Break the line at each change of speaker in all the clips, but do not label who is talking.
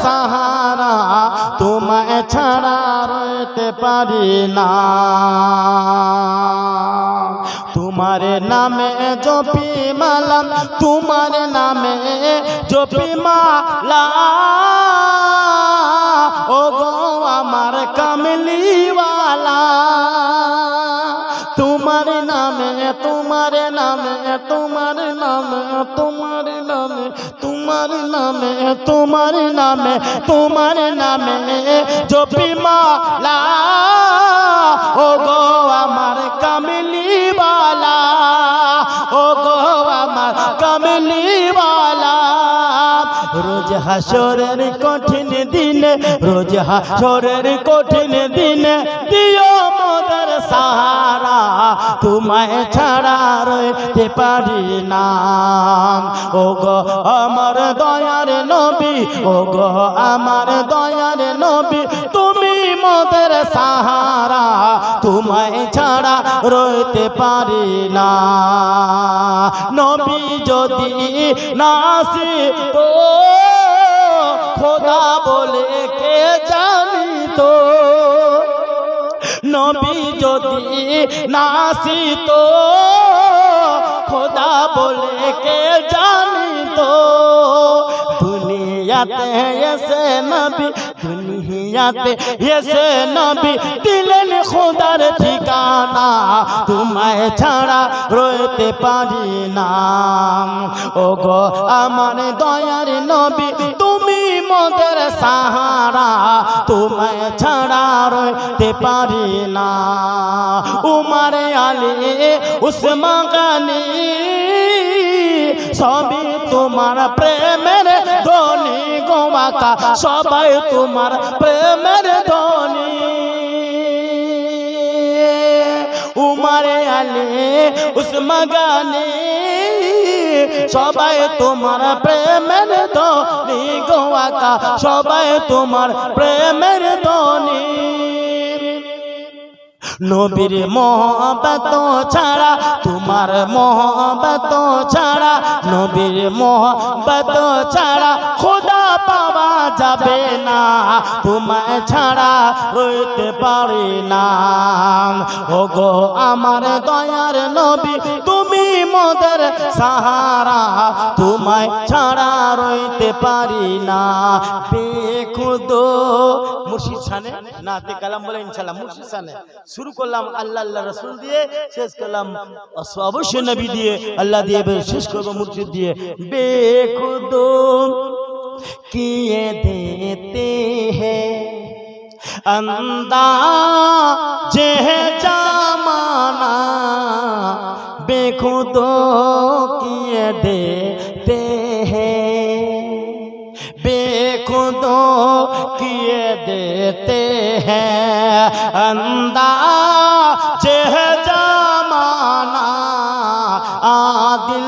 সাহারা তোমায় ছাড়া রইতে পারি না। তোমার নামে জপি মালা, তোমার নামে জপি মালা, ও গো আমার কামলিওয়ালা। তোমার নামে তোমার নামে তোমার নামে তোমার নামে তোমার নামে তোমার নামে তোমার নামে জপি মালা, ও গো আমার কামলিওয়ালা, ও গো আমার কামলিওয়ালা। রোজ হাসরের কঠিন দিনে, রোজ হাসরের কঠিন দিনে দিও মোদের সাহারা, তোমায় ছাড়া রইতে পারি না। ও গো আমার দয়ার নবী, ও গো আমার দয়ার নবী, তুমি মোদের সাহারা, তোমায় ছাড়া রইতে পারি না। নবী যদি না আসিতো খোদা বলে কে জানিতো, নবী যদি না আসিতো খোদা বলে কে জানিতো। দুনিয়াতে এসে নবী, দুনিয়াতে এসে নবী দিলেন খোদার ঠিকানা, তোমায় ছাড়া রইতে পারি না। ও গো আমার দয়ার নবী, তুমি মোদের সাহারা, তোমায় ছাড়া রইতে পারি না। উমর আলী উসমান গনি সবই তোমার প্রেমের ধ্বনি গো আকা, সবাই তোমার প্রেমের ধ্বনি। উমর আলী উসমান গনি সবাই তোমার প্রেমের ধ্বনি গো আকা, সবাই তোমার প্রেমের ধ্বনি। নবীর মোহব্বত ছাড়া, তোমার মোহব্বত ছাড়া, নবীর মোহব্বত ছাড়া খোদা পাওয়া যাবে না, তোমায় ছাড়া রইতে পারি না। ও গো আমার দয়ার নবী, তুমি মোদের সাহারা, তোমায় ছাড়া রইতে পারি না। বেখুদো মুর্শিদ শানে নাতে কালাম বলে ইনশাআল্লাহ মুর্শিদ শানে শুরু করলাম আল্লাহ আল্লাহ রসুল দিয়ে, শেষ করলাম অবশ্যই নবী দিয়ে, আল্লাহ দিয়ে, শেষ করবো মুর্শিদ দিয়ে। বেখুদো কিয়ে দেতে हैं अंदाज़े ज़माना, बेखुदो किए देते हैं, बेखुदो किए देते हैं अंदाज़े ज़माना। दिल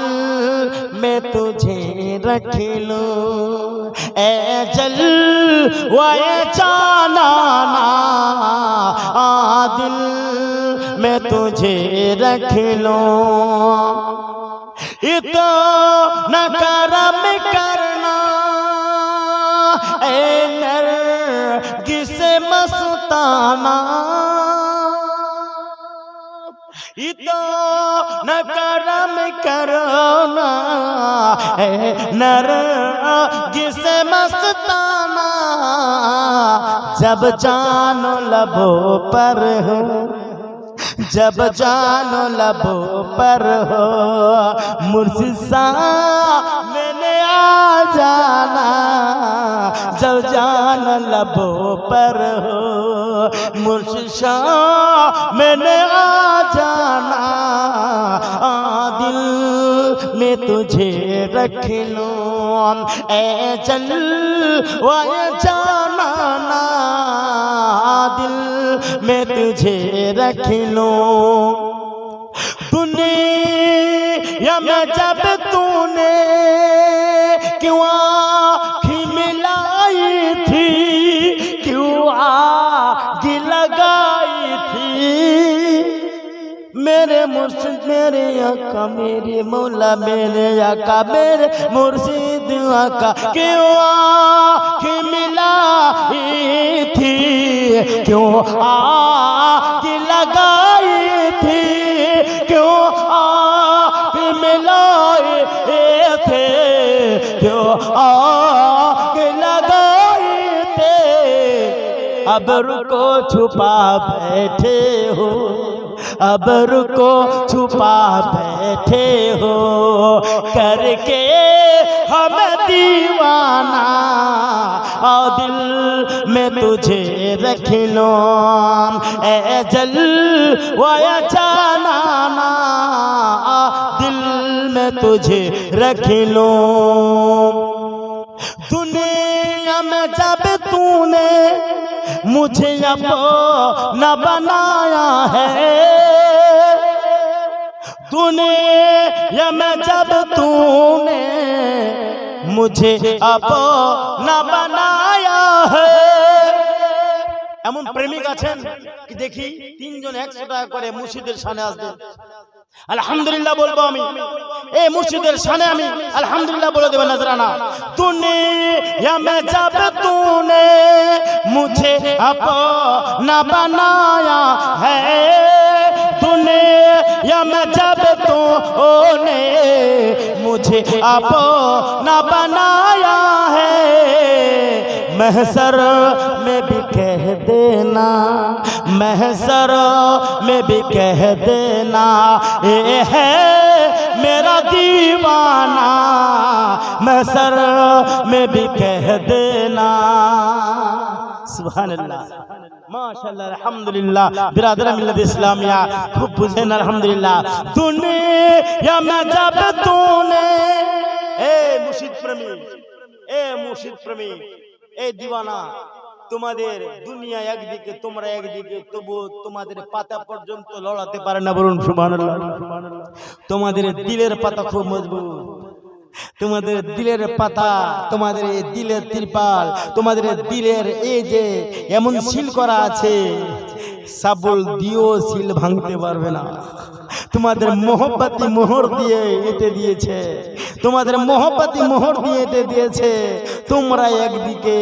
में तुझे रख लूं ए जलवाए जानाना, दिल में तुझे रख लूं। इतना करम करना ए नरगिस मस्ताना, इतना करम करना है नरगिस मस्ताना। जब जानो लबों पर हो, जब जानो लबों पर हो, मुर्शिद मैंने आ जाना। जब जान लबों पर हो, मुर्शिद मैंने आ जाना। दिल में तुझे रख लूं ए जलवाए जानाना, दिल में तुझे रख लूं। दुनिया में जब तूने क्यों आँखें मिलाई थी, क्यों आग लगाई थी, मेरे मुर्शिद मेरे आका मेरे मौला मेरे आका मेरे मुर्शिद आका, क्यों आँखें आग लगाई थी, क्यों आग मिलाए थे, क्यों आग लगाए थे। अब रुको छुपा बैठे हो, अब रुको छुपा बैठे हो, करके हम दीवाना, और दिल में तुझे रख लो ए जल वाया जाना, दिल में तुझे रख लो। दुनिया में जब तूने मुझे अपना बनाया है, दुनिया में जब तूने मुझे अपना बनाया है। এমন প্রেমিক আছেন কি দেখি তিনজন 100 টাকা করে মুর্শিদের শানে আসবে, আলহামদুলিল্লাহ বলবো আমি, এই মুর্শিদের শানে আমি আলহামদুলিল্লাহ বলে দেব নজরানা। দুনিয়া में जब तूने मुझे अपना बनाया है, दुनिया में जब तूने मुझे अपना बनाया है, महशर में भी कह देना, महशर में भी कह देना, ये है मेरा दीवाना, महशर में भी कह देना। सुभान अल्लाह, माशाअल्लाह, अल्हम्दुलिल्लाह। बिरादर मिल्लत इस्लामिया खूब बुझेन अल्हम्दुलिल्लाह। दुनिया में जब तूने, ए मुर्शिद प्रेमी, ए मुर्शिद प्रेमी, ए दीवाना, তোমাদের দুনিয়া একদিকে তোমরা একদিকে, তবু তোমাদের পাতা পর্যন্ত লড়াতে পারে না, বলুন সুবহানাল্লাহ। তোমাদের দিলের পাতা খুব মজবুত, তোমাদের দিলের পাতা, তোমাদের এই দিলের তিরপাল, তোমাদের দিলের এই যে এমন সিল করা আছে, সাবল দিও সিল ভাঙতে পারবে না। তোমাদের মোহব্বতি মোহর দিয়ে এঁটে দিয়েছে, তোমাদের মোহব্বতি মোহর দিয়ে এঁটে দিয়েছে। তোমরা একদিকে